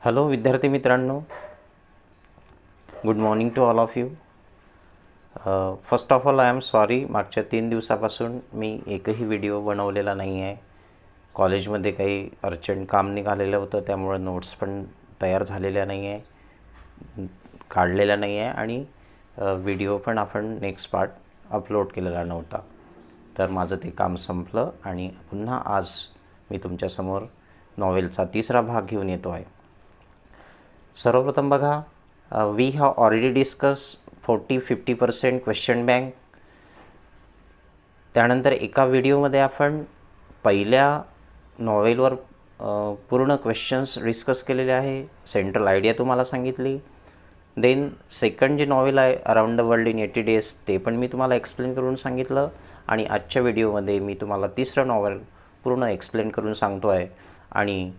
Hello विद्यार्थी मित्रांनो, good morning to all of you. First of all I am sorry, मागच्या 3 दिवसापासून मी एकही व्हिडिओ बनवलेला नाही आहे. कॉलेजमध्ये काही अर्जंट काम निघालेलं होतं, त्यामुळे नोट्स पण तयार झालेल्या नाही आहे, काढलेल्या नाही आहे आणि व्हिडिओ पण आपण नेक्स्ट पार्ट अपलोड केलेला नव्हता. तर माझं ते काम संपलं आणि पुन्हा आज मी तुमच्यासमोर नॉवेलचा 3रा भाग घेऊन येतो आहे. सर्वप्रथम बघा, we have already discuss 40-50% question bank. त्यानंतर एका व्हिडिओमध्ये आपण पहिल्या नॉवेलवर पूर्ण क्वेश्चन्स डिस्कस केलेले आहे, सेंट्रल आयडिया तुम्हाला सांगितली. देन सेकंड जे नॉवेल आहे around the world in 80 days, ते पण मी तुम्हाला एक्सप्लेन करून सांगितलं. आणि आजच्या व्हिडिओमध्ये मी तुम्हाला 3रं नॉवेल पूर्ण एक्सप्लेन करून सांगतो आहे. आणि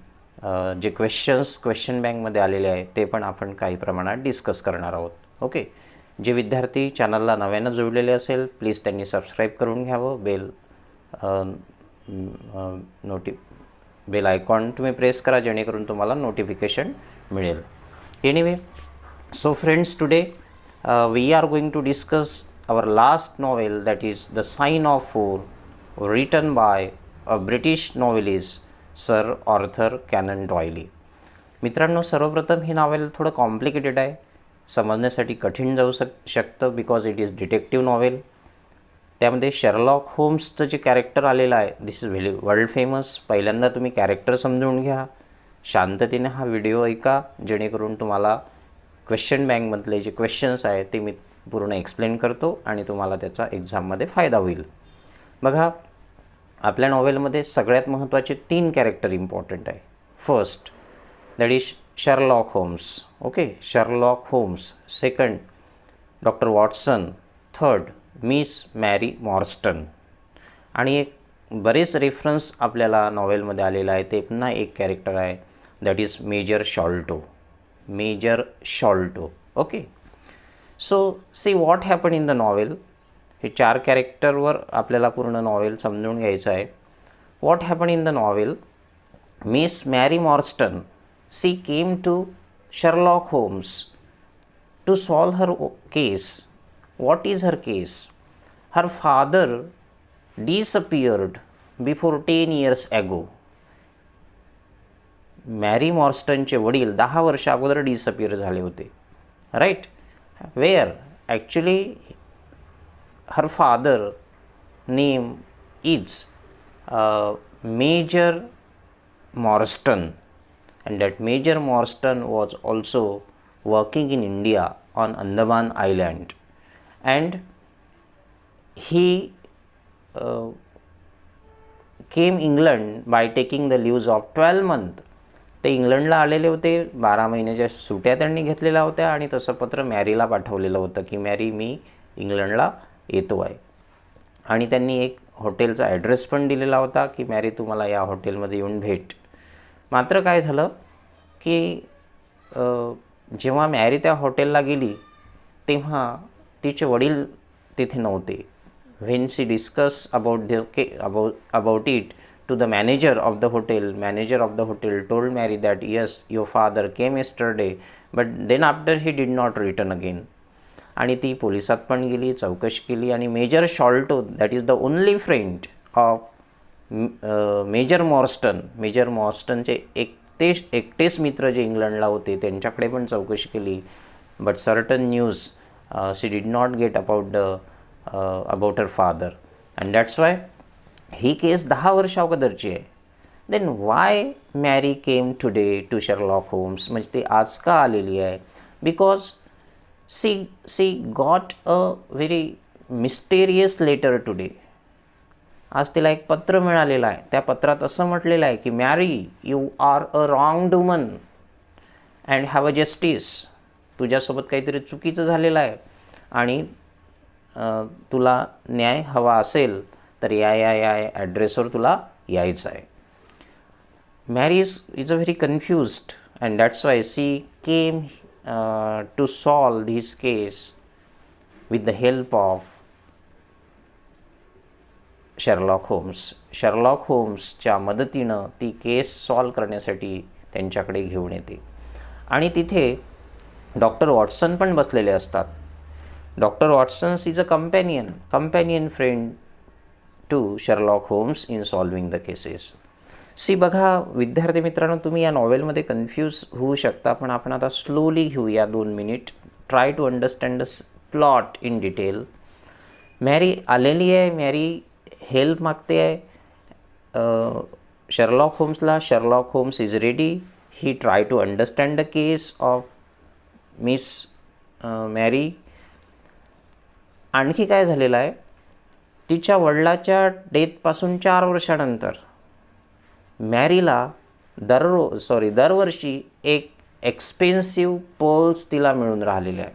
जे क्वेश्चन बँकमध्ये आलेले आहे ते पण आपण काही प्रमाणात डिस्कस करणार आहोत. ओके, जे विद्यार्थी चॅनलला नव्यानं जोडलेले असेल प्लीज त्यांनी सबस्क्राईब करून घ्यावं. बेल आयकॉन तुम्ही प्रेस करा, जेणेकरून तुम्हाला नोटिफिकेशन मिळेल. Anyway, so friends, today we are going to discuss our last novel, that is The Sign of Four, written by a British novelist sir Arthur Conan Doyle. मित्रांनो, सर्वप्रथम ही novel थोडं complicated आहे, समजण्यासाठी कठीण जाऊ शकतं because it is detective novel. त्यामध्ये Sherlock होम्सचं जे कॅरेक्टर आलेलं आहे दिस इज व्हेरी वर्ल्ड फेमस. पहिल्यांदा तुम्ही कॅरेक्टर समजून घ्या, शांततेने हा व्हिडिओ ऐका, जेणेकरून तुम्हाला क्वेश्चन बँकमधले जे क्वेश्चन्स आहेत ते मी पूर्ण एक्सप्लेन करतो आणि तुम्हाला त्याचा एक्झाममध्ये फायदा होईल. बघा, आपल्या नॉवेलमध्ये सगळ्यात महत्त्वाचे 3 कॅरेक्टर इम्पॉर्टंट आहे. First, that is Sherlock Holmes. Okay, Sherlock Holmes. Second, doctor Watson. Third, Miss Mary Morstan. आणि एक बरेच रेफरन्स आपल्याला नॉवेलमध्ये आलेला आहे, ते पुन्हा एक कॅरेक्टर आहे, that is major Sholto. Major Sholto. Okay, so see what happen in the novel. हे 4 कॅरेक्टरवर आपल्याला पूर्ण नॉवेल समजून घ्यायचं आहे. What happen in the novel, Miss Mary Morstan she came to Sherlock Holmes to solve her case. What is her case? Her father disappeared before 10 years ago. मॅरी मॉर्स्टनचे वडील 10 वर्ष अगोदर डिसअपियर झाले होते, right. where actually her father name is Major Morstan, and that Major Morstan was also working in India on Andaman Island, and he came England by taking the leaves of 12 months. ते इंग्लंडला आलेले होते, 12 महिन्याच्या सुट्या त्यांनी घेतलेल्या होत्या आणि तसं पत्र मॅरीला पाठवलेलं होतं की मॅरी, मी इंग्लंडला येतो आहे. आणि त्यांनी एक हॉटेलचा ॲड्रेस पण दिलेला होता की मॅरी, तू मला या हॉटेलमध्ये येऊन भेट. मात्र काय झालं की जेव्हा मॅरी त्या हॉटेलला गेली तेव्हा तिचे वडील तिथे नव्हते. When she discuss about it to the manager of the hotel told Mary that yes, your father came yesterday, but then after he did not return again. आणि ती पोलिसात पण गेली, चौकशी केली आणि major Sholto, that is the only friend of major मॉर्स्टनचे एकटेच मित्र जे इंग्लंडला होते त्यांच्याकडे पण चौकशी केली. But certain news she did not get about her father, and that's why ही केस 10 वर्ष अगोदरची आहे. Then why Mary came today to Sherlock Holmes, म्हणजे ती आज का आलेली आहे? Because she got a very mysterious letter today. आज तिला एक पत्र मिळालेलं आहे. त्या पत्रात असं म्हटलेलं आहे की Mary, you are a wronged woman and have a justice. तुझ्यासोबत काहीतरी चुकीचं झालेलं आहे आणि तुला न्याय हवा असेल तर या ॲड्रेसवर तुला यायचं आहे. Mary is a very confused and that's why she came to solve this case with the help of Sherlock Holmes. Sherlock होम्सच्या मदतीनं ती केस सॉल्व करण्यासाठी त्यांच्याकडे घेऊन येते. आणि तिथे डॉक्टर वॉटसन पण बसलेले असतात. Doctor Watsons is a companion friend to Sherlock Holmes in solving the cases. बघा विद्यार्थी मित्रांनो, तुम्ही या नॉवेलमध्ये कन्फ्यूज होऊ शकता, पण आपण आता स्लोली घेऊया 2 minute. Try to understand the plot in detail. Mary आलेली आहे, मॅरी हेल्प मागते आहे शर्लॉक होम्सला. Sherlock Holmes is ready. He try to understand the case of Miss Mary. आणखी काय झालेलं आहे, तिच्या वडिलाच्या डेथपासून 4 वर्षानंतर मॅरीला दरवर्षी एक एक्सपेन्सिव्ह पर्ल्स तिला मिळून राहिलेले आहे.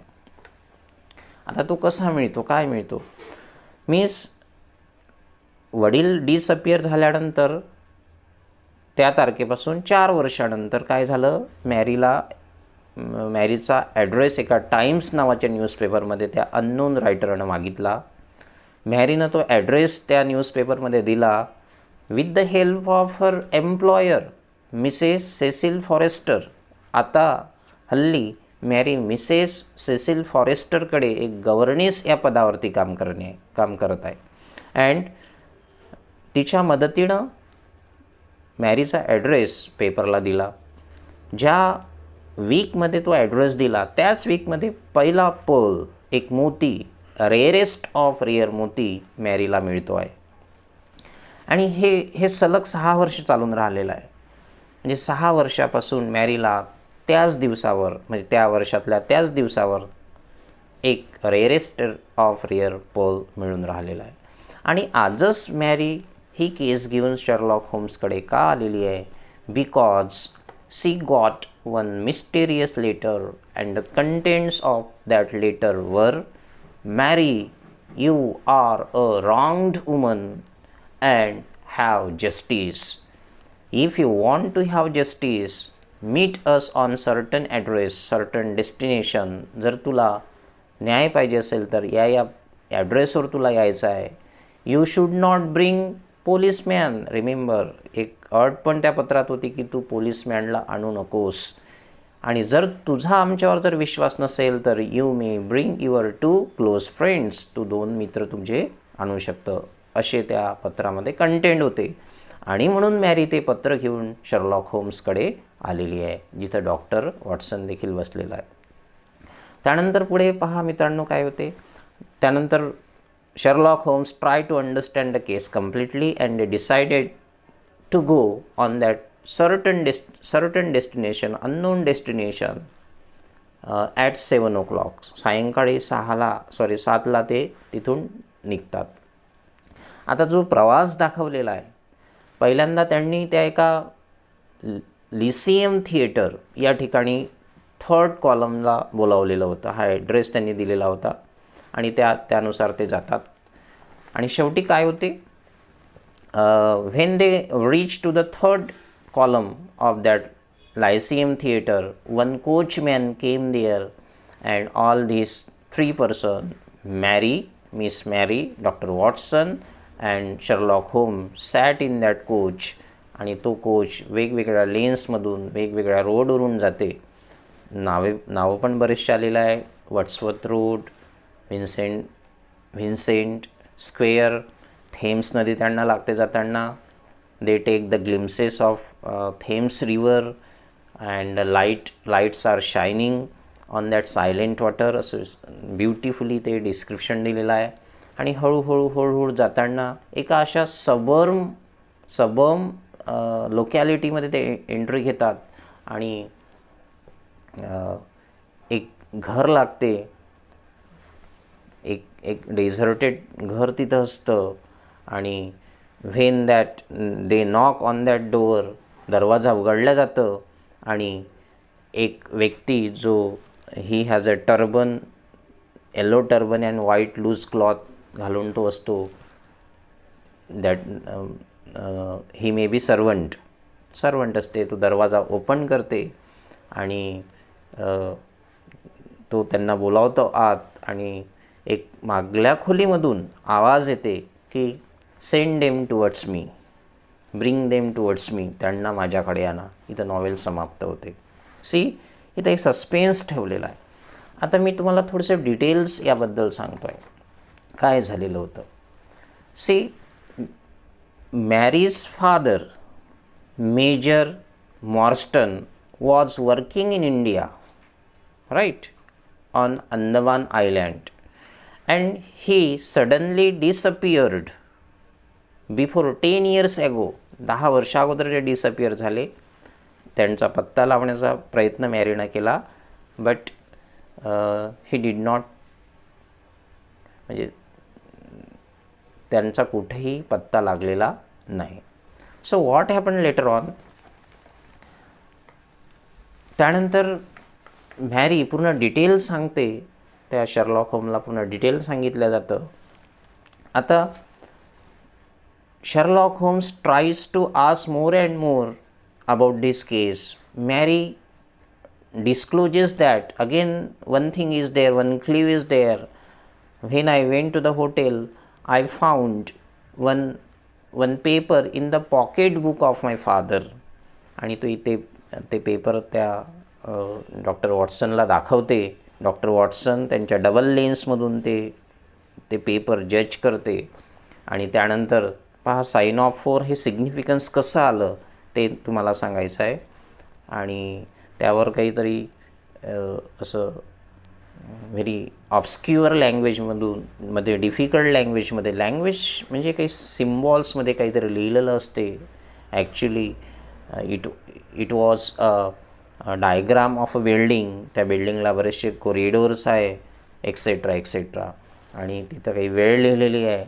आता तो कसा मिळतो, काय मिळतो? वडील डिसअपिअर झाल्यानंतर त्या तारखेपासून 4 वर्षानंतर काय झालं, मॅरीचा ॲड्रेस एका टाइम्स नावाच्या न्यूजपेपरमध्ये त्या अननोन रायटरनं मागितला. मॅरीनं तो ॲड्रेस त्या न्यूजपेपरमध्ये दिला with the help of her employer Mrs Cecil Forrester. आता हल्ली मॅरी मिसेस सेसिल फॉरेस्टरकडे एक गव्हर्नेस या पदावरती काम करत आहे. अँड तिच्या मदतीनं मॅरीचा ॲड्रेस पेपरला दिला. ज्या वीकमध्ये तो ॲड्रेस दिला त्याच वीकमध्ये पहिला पर्ल, एक मोती, रेअरेस्ट ऑफ रेअर मोती मॅरीला मिळतो आहे. आणि हे सलग 6 वर्ष चालून राहिलेलं आहे. म्हणजे 6 वर्षापासून मॅरीला त्याच दिवसावर, म्हणजे त्या वर्षातल्या त्याच दिवसावर एक रेअरेस्ट ऑफ रेअर पर्ल मिळून राहिलेला आहे. आणि आजच मॅरी ही केस घेऊन शर्लॉक होम्सकडे का आलेली आहे? Because she got one mysterious letter and the contents of that letter वर, Mary, you are a wronged woman and have justice. If you want to have justice, meet us on certain address, certain destination. जर तुला न्याय पाहिजे असेल तर या ॲड्रेसवर तुला यायचं आहे. You should not bring policeman. Remember, एक अट पण त्या पत्रात होती की तू पोलिसमॅनला आणू नकोस. आणि जर तुझा आमच्यावर जर विश्वास नसेल तर you may bring your 2 close friends. तू 2 मित्र तुझे आणू शकतं, असे त्या पत्रामध्ये कंटेंट होते. आणि म्हणून मॅरी ते पत्र घेऊन शर्लॉक होम्सकडे आलेली आहे, जिथं डॉक्टर वॉटसन देखील बसलेला आहे. त्यानंतर पुढे पहा मित्रांनो काय होते. त्यानंतर Sherlock Holmes try to understand the case completely and they decided to go on that certain destination, unknown destination at 7 o'clock. सायंकाळी 7ला ते तिथून निघतात. आता जो प्रवास दाखवलेला आहे, पहिल्यांदा त्यांनी त्या एका लिसियम थिएटर या ठिकाणी 3rd कॉलमला बोलावलेलं होतं. हा ॲड्रेस त्यांनी दिलेला होता आणि त्यानुसार ते जातात. आणि शेवटी काय होते, when they reach to the 3rd column of that Lyceum theater, one coachman came there and all these 3 person, Miss Mary, Dr. Watson and Sherlock Holmes sat in that coach. आणि तो कोच वेगवेगळ्या लेन्समधून वेगवेगळ्या रोडवरून जाते. नावं पण बरेचसे आलेलं आहे. Wordsworth Road, Vincent Square, Thames नदी त्यांना लागते जाताना. They take the glimpses of Thames river and lights are shining on that silent water. असं ब्युटिफुली ते डिस्क्रिप्शन दिलेलं आहे. आणि हळूहळू जाताना एका अशा सबर्म लोकॅलिटीमध्ये ते एंट्री घेतात आणि एक घर लागते. एक डेझर्टेड घर तिथं असतं. आणि when that they knock on that door, दरवाजा उघडला जातं आणि एक व्यक्ती जो he has a turban, yellow turban and white loose cloth घालून तो असतो. That he may be servant असते. तो दरवाजा ओपन करते आणि तो त्यांना बोलावतो आत. आणि एक मागल्या खोलीमधून आवाज येते की send them towards me, bring them towards me, त्यांना माझ्याकडे आणा. इथं नॉवेल समाप्त होते. इथं एक सस्पेन्स ठेवलेला आहे. आता मी तुम्हाला थोडंसं डिटेल्स याबद्दल सांगतो आहे काय झालेलं होतं. See, Mary's father Major Morstan was working in India, right, on Andaman Island, and he suddenly disappeared before 10 years ago. 10 वर्षा अगोदर ते डिसअपिअर झाले. त्यांचा पत्ता लावण्याचा प्रयत्न मॅरीनं केला, बट ही डिड नॉट, म्हणजे त्यांचा कुठेही पत्ता लागलेला नाही. So what happen later on, त्यानंतर मॅरी पूर्ण डिटेल सांगते. त्या शर्लॉक होमला पूर्ण डिटेल सांगितलं जातं. आता Sherlock Holmes tries to ask more and more about this case. Mary discloses that again one thing is there, one clue is there. When I went to the hotel, I found one paper in the pocket book of my father. आणि तो इथे ते paper त्या doctor वॉटसनला दाखवते. Doctor Watson त्यांच्या double लेन्समधून ते paper जज करते. आणि त्यानंतर पहा साइन ऑफ 4 हे सिग्निफिकन्स कसं आलं ते तुम्हाला सांगायचं आहे. आणि त्यावर काहीतरी असं व्हेरी ऑब्स्क्युअर लँग्वेजमध्ये, डिफिकल्ट लँग्वेजमध्ये, लँग्वेज म्हणजे काही सिम्बॉल्समध्ये काहीतरी लिहिलेलं असते. Actually it was a diagram of a building. त्या बिल्डिंगला बरेचसे कॉरिडोर्स आहे, एक्सेट्रा एक्सेट्रा, आणि तिथं काही वेळ लिहिलेली आहे.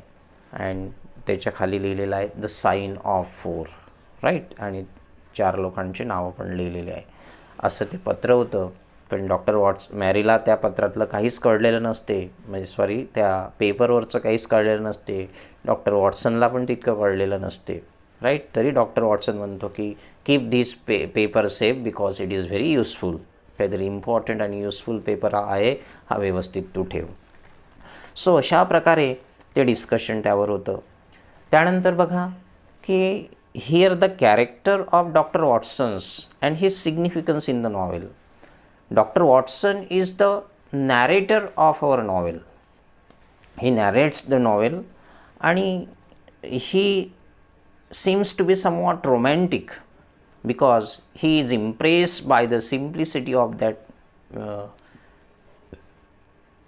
अँड त्याच्या खाली लिहिलेलं आहे द साइन ऑफ 4, राईट, आणि 4 लोकांची नावं पण लिहिलेली आहे. असं ते पत्र होतं. पण डॉक्टर मॅरीला त्या पत्रातलं काहीच कळलेलं नसते, म्हणजे सॉरी, त्या पेपरवरचं काहीच कळलेलं नसते. डॉक्टर वॉटसनला पण तितकं कळलेलं नसते, राईट. तरी डॉक्टर वॉटसन म्हणतो की keep this paper safe because it is very useful. काहीतरी इम्पॉर्टंट आणि युजफुल पेपर आहे, हा व्यवस्थित तू ठेव. सो अशा प्रकारे ते डिस्कशन त्यावर होतं. त्यानंतर बघा की here the character of Dr. Watson's and his significance in the novel. Dr. Watson is the narrator of our novel. He narrates the novel and he seems to be somewhat romantic because he is impressed by the simplicity of that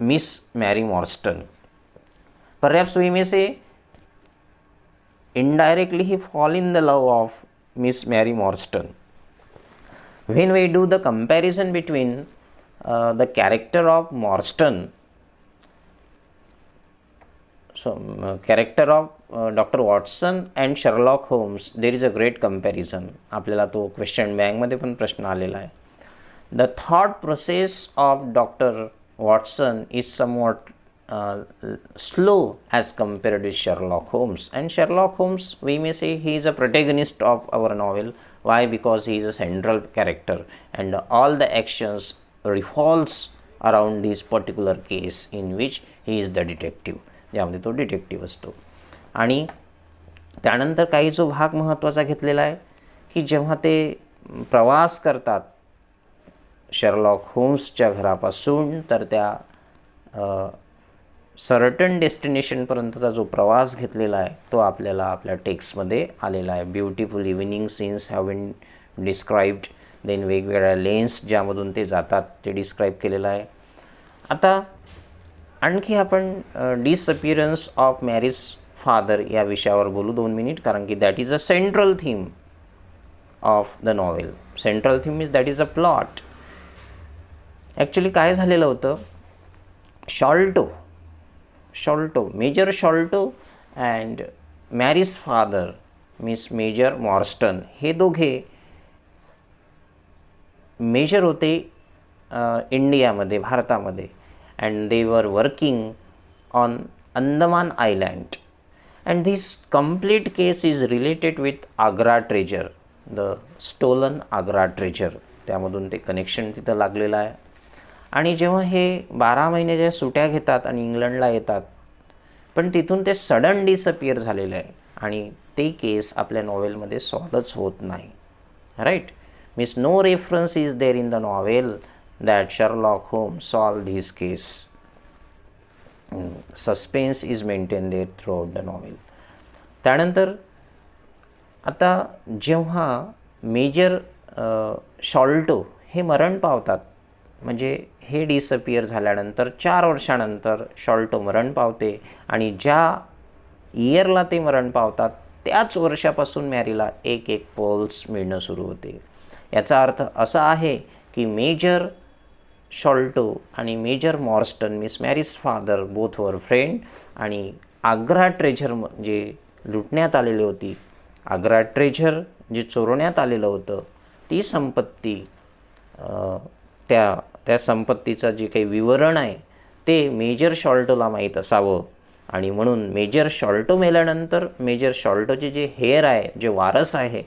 Miss Mary Morstan. Perhaps we may say indirectly he fall in the love of Miss Mary Morstan. When we do the comparison between the character of Morstan, so character of Dr. Watson and Sherlock Holmes, there is a great comparison. आपल्याला तो question बँकमध्ये पण प्रश्न आलेला आहे. The thought process of Dr. Watson is somewhat slow as compared with Sherlock Holmes. And Sherlock Holmes, we may say he is a protagonist of our novel. Why? Because he is a central character and all the actions revolves around this particular case in which he is the detective. ज्यामध्ये तो detective असतो. आणि त्यानंतर काही जो भाग महत्त्वाचा घेतलेला आहे की जेव्हा ते प्रवास करतात शर्लॉक होम्सच्या घरापासून तर त्या सर्टन डेस्टिनेशनपर्यंतचा जो प्रवास घेतलेला आहे तो आपल्याला आपल्या टेक्स्टमध्ये आलेला आहे. Beautiful evening scenes have been described. Then वेगवेगळ्या लेन्स ज्यामधून ते जातात ते डिस्क्राईब केलेलं आहे. आता आणखी आपण डिसअपिअरन्स ऑफ मॅरीज फादर या विषयावर बोलू 2 मिनिट, कारण की that is a central theme of the novel. Central theme is that is a plot. Actually काय झालेलं होतं, Major Sholto and Mary's father Miss Major Morstan हे दोघे मेजर होते इंडियामध्ये, भारतामध्ये. And they were working on Andaman island. And this complete case is related with Agra treasure, the stolen Agra treasure. त्यामधून ते कनेक्शन तिथं लागलेलं आहे. आणि जेव्हा हे 12 महिन्याच्या सुट्या घेतात आणि इंग्लंडला येतात, पण तिथून ते सडन डिसअपिअर झालेलं आहे आणि ते केस आपल्या नॉवेलमध्ये सॉल्वच होत नाही, right. Means no reference is there in the novel that Sherlock Holmes solved his case. Suspense is maintained there throughout the novel. त्यानंतर आता जेव्हा मेजर शॉल्टो हे मरण पावतात, म्हणजे हे डिसअपियर झाल्यानंतर 4 वर्षानंतर शॉल्टो मरण पावते आणि ज्या इयरला ते मरण पावतात त्याच वर्षापासून मॅरीला एक पल्स मिळणं सुरू होते. याचा अर्थ असा आहे की मेजर शॉल्टो आणि Major Morstan means Mary's father both were friend, आणि आग्रा ट्रेझर जे लुटण्यात आलेली होती, आग्रा ट्रेझर जे चोरण्यात आलेलं होतं, ती संपत्ती त्या संपत्तीचं जे काही विवरण आहे ते मेजर शॉल्टोला माहीत असावं, आणि म्हणून मेजर शॉल्टो मेल्यानंतर मेजर शॉल्टोचे जे हेअर आहे, जे वारस आहे,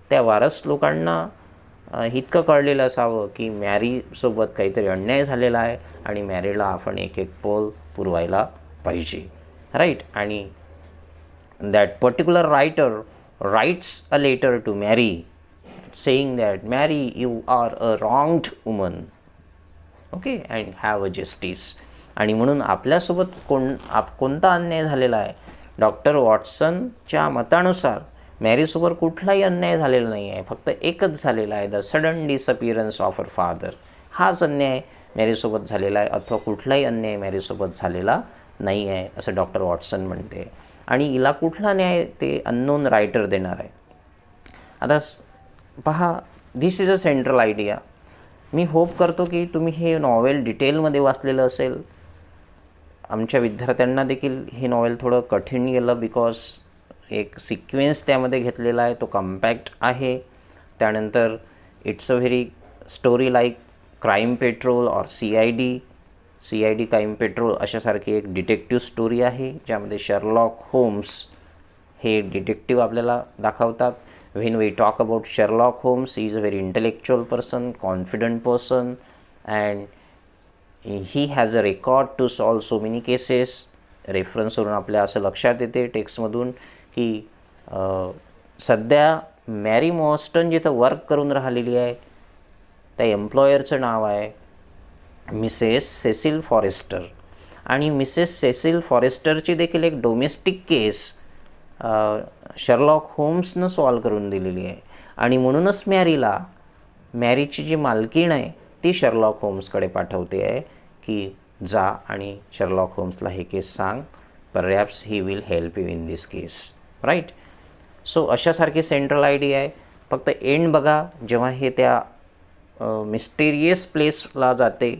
त्या वारस लोकांना इतकं कळलेलं असावं की मॅरीसोबत काहीतरी अन्याय झालेला आहे आणि मॅरीला आपण एक पोल पुरवायला पाहिजे, राईट. आणि that particular writer writes a letter to Mary saying that Mary you are a wronged woman, okay, and have a justice. आणि म्हणून आपल्यासोबत कोणता अन्याय झालेला आहे? डॉक्टर वॉटसनच्या मतानुसार मॅरीसोबत कुठलाही अन्याय झालेला नाही आहे, फक्त एकच झालेला आहे, the sudden disappearance of her father. हाच अन्याय मॅरीसोबत झालेला आहे, अथवा कुठलाही अन्याय मॅरीसोबत झालेला नाही आहे असं डॉक्टर वॉटसन म्हणते. आणि हिला कुठला न्याय ते अननोन रायटर देणार आहे. आता पहा, this is a central idea. Me hope करतो की तुम्ही हे नॉवेल डिटेलमध्ये वाचलेलं असेल. आमच्या विद्यार्थ्यांना देखील हे नॉवेल थोडं कठीण गेलं, बिकॉज एक सिक्वेन्स त्यामध्ये घेतलेला आहे, तो कम्पॅक्ट आहे. त्यानंतर it's a very story like crime patrol और C I D crime patrol अशासारखी एक डिटेक्टिव्ह स्टोरी आहे, ज्यामध्ये शर्लॉक होम्स हे डिटेक्टिव्ह आपल्याला दाखवतात. When we talk about Sherlock Holmes, he is a very intellectual person, confident person, and he has a record to solve so many cases. रेफरन्सवरून आपल्या असं लक्षात येते टेक्स्टमधून की सध्या मॅरी मॉर्स्टन जिथं वर्क करून राहिलेली आहे त्या एम्प्लॉयरचं नाव आहे मिसेस सेसिल फॉरेस्टर. आणि मिसेस सेसिल फॉरेस्टरची देखील एक डोमेस्टिक केस शर्लॉक होम्सनं सॉल्व करून दिलेली आहे. आणि म्हणूनच मॅरीची जी मालकीण आहे ती शर्लॉक होम्सकडे पाठवते आहे की जा आणि शर्लॉक होम्सला हे केस सांग, perhaps he will help you in this case, right. So अशासारखी सेंट्रल आयडिया आहे. फक्त एंड बघा, जेव्हा हे त्या मिस्टेरियस प्लेसला जाते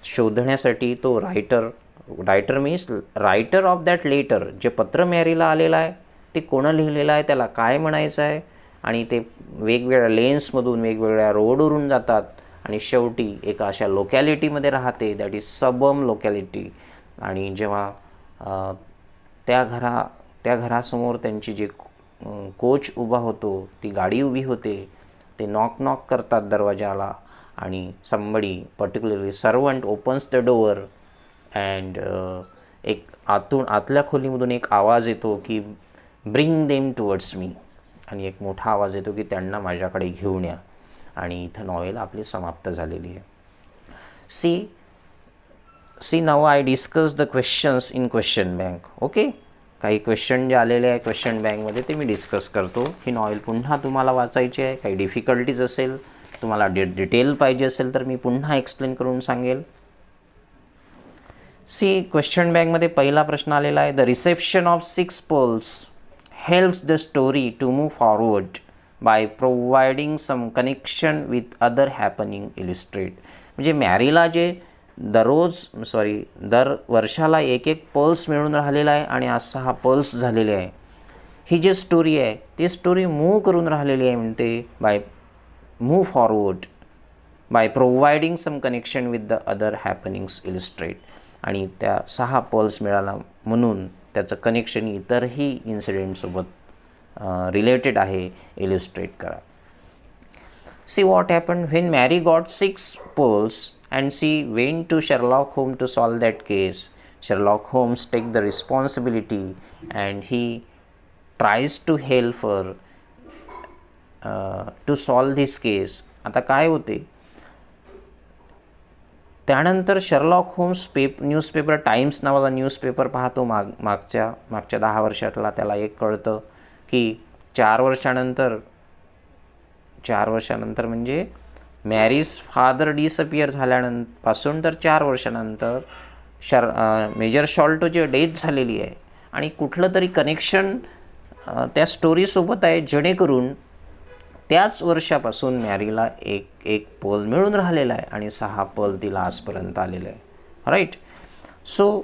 शोधण्यासाठी, तो writer means writer of that letter, जे पत्र मॅरीला आलेलं आहे ते कोणं लिहिलेलं आहे, त्याला काय म्हणायचं आहे, आणि ते वेगवेगळ्या लेन्समधून वेगवेगळ्या रोडवरून जातात आणि शेवटी एका अशा लोकॅलिटीमध्ये राहते, दॅट इज सबम लोकॅलिटी. आणि जेव्हा त्या घरासमोर त्यांची जी कोच उभा होतो, ती गाडी उभी होते, ते नॉक करतात दरवाजाला, आणि somebody particularly servant opens the door, and एक आतल्या खोलीमधून एक आवाज येतो की ब्रिंग देम टुवर्ड्स मी, आणि एक मोठा आवाज येतो की त्यांना माझ्याकडे घेऊन या. आणि इथं नॉवेल आपली समाप्त झालेली आहे. See now I discuss the questions in question bank. Okay, काही क्वेश्चन जे आलेले आहे क्वेश्चन बँकमध्ये ते मी डिस्कस करतो. ही नॉवेल पुन्हा तुम्हाला वाचायची आहे. काही डिफिकल्टीज असेल, तुम्हाला डिटेल पाहिजे असेल तर मी पुन्हा एक्सप्लेन करून सांगेल. क्वेश्चन बँकमध्ये पहिला प्रश्न आलेला आहे, the reception of 6 pearls helps the story to move forward by providing some connection with other happening illustrate. म्हणजे मॅरीला जे दर वर्षाला एक पल्स मिळून राहिलेला आहे आणि आज 6 पल्स झालेले आहे. ही जी स्टोरी आहे ती स्टोरी मूव्ह करून राहिलेली आहे, म्हणते move forward by providing some connection with the other happenings illustrate. आणि त्या 6 पल्स मिळाला म्हणून त्याचं कनेक्शन इतरही इन्सिडेंटसोबत रिलेटेड आहे, इलिस्ट्रेट करा. See what happen when Mary got 6 pearls and she went to Sherlock Holmes to solve that case. Sherlock Holmes takes the responsibility and he tries to help her to solve this case. आता काय होते, त्यानंतर Sherlock Holmes newspaper, Times नावाचा newspaper पाहतो. मागच्या 10 वर्षातला त्याला एक कळतं की 4 वर्षानंतर म्हणजे मॅरीज फादर डिसअपियर झाल्यापासून तर 4 वर्षानंतर मेजर शॉल्टोची डेथ झालेली आहे आणि कुठलं तरी कनेक्शन त्या स्टोरीसोबत आहे, जेणेकरून त्याच वर्षापासून मॅरीला एक पल मिळून राहिलेला आहे आणि 6 पल तिला आजपर्यंत आलेलं आहे. Right. So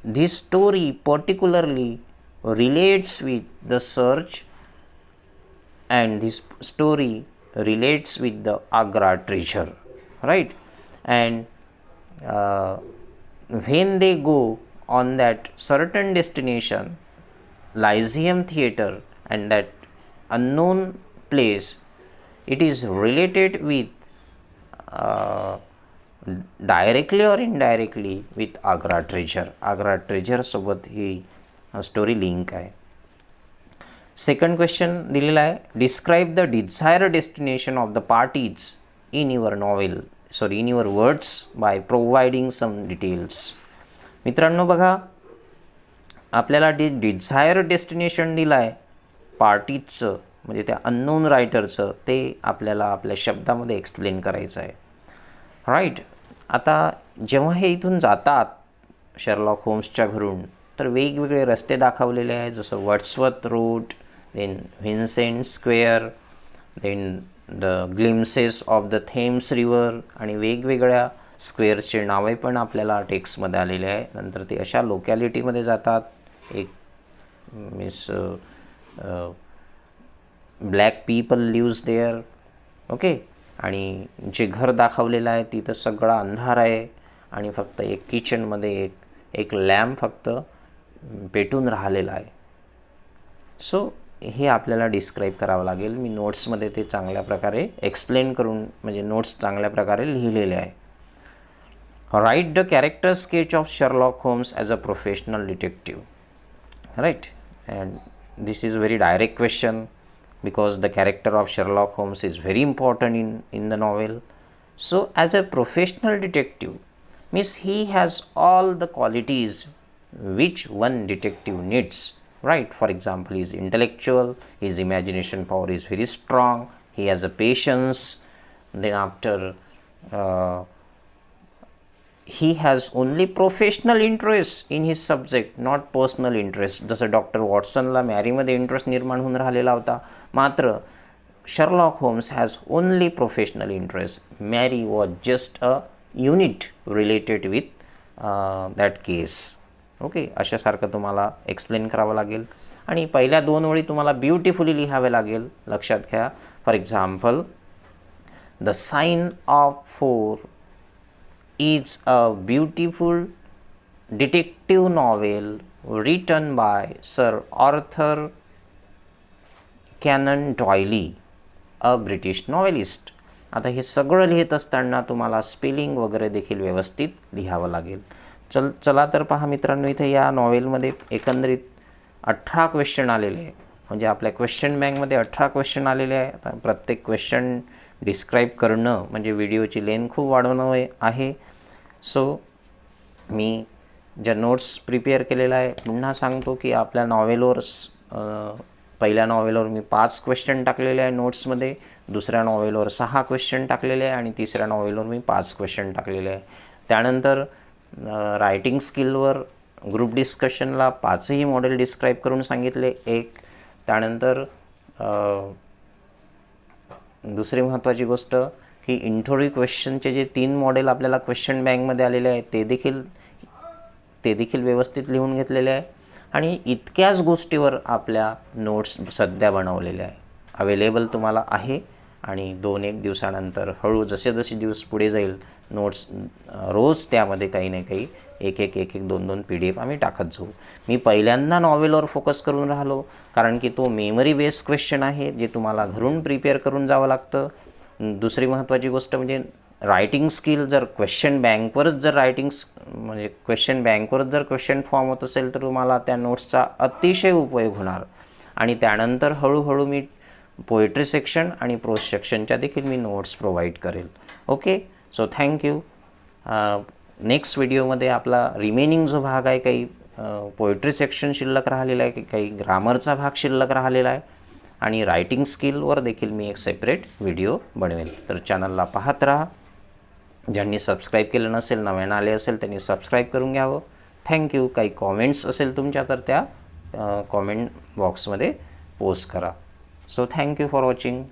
this story particularly relates with the search and this story relates with the Agra treasure, right? And when they go on that certain destination, Lyceum Theatre, and that unknown place, it is related with directly or indirectly with Agra treasure. Agra treasure सोबत ही story link आहे. Second question दिलेला आहे, describe the desire destination of the parties in your words by providing some details. मित्रांनो बघा, आपल्याला Dzire destination दिलं आहे पार्टीजचं, म्हणजे त्या अननोन रायटरचं, ते आपल्याला आपल्या शब्दामध्ये एक्सप्लेन करायचं आहे. राईट. आता जेव्हा हे इथून जातात शर्लॉक होम्सच्या घरून, तर वेगवेगळे रस्ते दाखवलेले आहेत, जसं Wordsworth road, then Vincent square, then the glimpses of the Thames river, आणि वेगवेगळ्या स्क्वेअरचे नावे पण आपल्याला टेक्स्टमध्ये आलेले आहे. नंतर ते अशा लोकॅलिटीमध्ये जातात, एक black people lives there, okay. आणि जे घर दाखवलेलं आहे तिथं सगळा अंधार आहे आणि फक्त एक किचनमध्ये एक लॅम्प फक्त पेटून राहिलेला आहे. सो हे आपल्याला डिस्क्राईब करावं लागेल. मी नोट्समध्ये ते चांगल्या प्रकारे एक्सप्लेन करून, म्हणजे नोट्स चांगल्या प्रकारे लिहिलेले आहे. Right the character sketch of Sherlock Holmes as a professional detective. Right. And this is very direct question because the character of Sherlock Holmes is very important in the novel. So as a professional detective, means he has all the qualities which one detective needs, right? For example, he is intellectual, his imagination power is very strong, he has a patience, then after he has only professional interest in his subject, not personal interest. जसं doctor वॉटसनला मॅरीमध्ये interest निर्माण होऊन राहिलेला होता, मात्र Sherlock Holmes has only professional interest. Mary was just a unit related with that case. Okay. अशासारखं तुम्हाला एक्सप्लेन करावं लागेल आणि पहिल्या 2 ओळी तुम्हाला ब्युटिफुली लिहावे लागेल. लक्षात घ्या. For example, the sign of 4 is a beautiful detective novel written by Sir Arthur Conan Doyle, a British novelist. आता हे सगळं लिहित असताना तुम्हाला स्पेलिंग वगैरे देखील व्यवस्थित लिहावं लागेल. चला तर पहा मित्रांनो, इथे या नॉवेलमध्ये एकंदरीत 18 क्वेश्चन आलेले आहे. म्हणजे आपल्या क्वेश्चन बँकमध्ये 18 क्वेश्चन आलेले आहे. आता प्रत्येक क्वेश्चन डिस्क्राईब करणं म्हणजे व्हिडिओची लेंथ खूप वाढवणं आहे. सो मी ज्या नोट्स प्रिपेअर केलेला आहे, पुन्हा सांगतो की आपल्या नॉवेलवर पहिल्या नॉवेलवर मी 5 क्वेश्चन टाकलेले आहे नोट्समध्ये, दुसऱ्या नॉवेलवर 6 क्वेश्चन टाकलेले आहे आणि तिसऱ्या नॉवेलवर मी 5 क्वेश्चन टाकलेले आहे. त्यानंतर रायटिंग स्किलवर ग्रुप डिस्कशनला 5ही मॉडेल डिस्क्राईब करून सांगितले एक. त्यानंतर दुसरी महत्त्वाची गोष्ट की इंटरव्ह्यू क्वेश्चनचे जे 3 मॉडेल आपल्याला क्वेश्चन बँकमध्ये आलेले आहेत ते देखील व्यवस्थित लिहून घेतलेले आहे. आणि इतक्याच गोष्टीवर आपल्या नोट्स सध्या बनवलेल्या आहे, अवेलेबल तुम्हाला आहे. आणि 2-1 दिवसानंतर हळू जसे दिवस पुढे जाईल, नोट्स रोज त्यामध्ये काही ना काही एक 2-2 PDF आम्ही टाकत जाऊ. मी पहिल्यांदा नॉवेलवर फोकस करून राहिलो, कारण की तो मेमरी बेस्ड क्वेश्चन आहे जे तुम्हाला घरून प्रिपेअर करून जावं लागतं. दुसरी महत्त्वाची गोष्ट म्हणजे रायटिंग स्किल. जर क्वेश्चन बँकवरच जर क्वेश्चन फॉर्म होत असेल तर तुम्हाला त्या नोट्सचा अतिशय उपयोग होणार. आणि त्यानंतर हळूहळू मी पोएट्री सेक्शन आणि प्रोज सेक्शनच्या देखील मी नोट्स प्रोव्हाइड करेल. Okay, so thank you. नेक्स्ट व्हिडिओमध्ये आपला रिमेनिंग जो भाग आहे, काही पोएट्री सेक्शन शिल्लक राहिलेला आहे, काही ग्रामरचा भाग शिल्लक राहिलेला आहे आणि रायटिंग स्किलवर देखील मी एक सेपरेट व्हिडिओ बनवेल. तर चॅनलला पाहत राहा. ज्यांनी सबस्क्राईब केलं नसेल, नव्यानं आले असेल, त्यांनी सबस्क्राईब करून घ्यावं. थँक्यू. काही कॉमेंट्स असेल तुमच्या तर त्या कॉमेंट बॉक्समध्ये पोस्ट करा. So thank you for watching.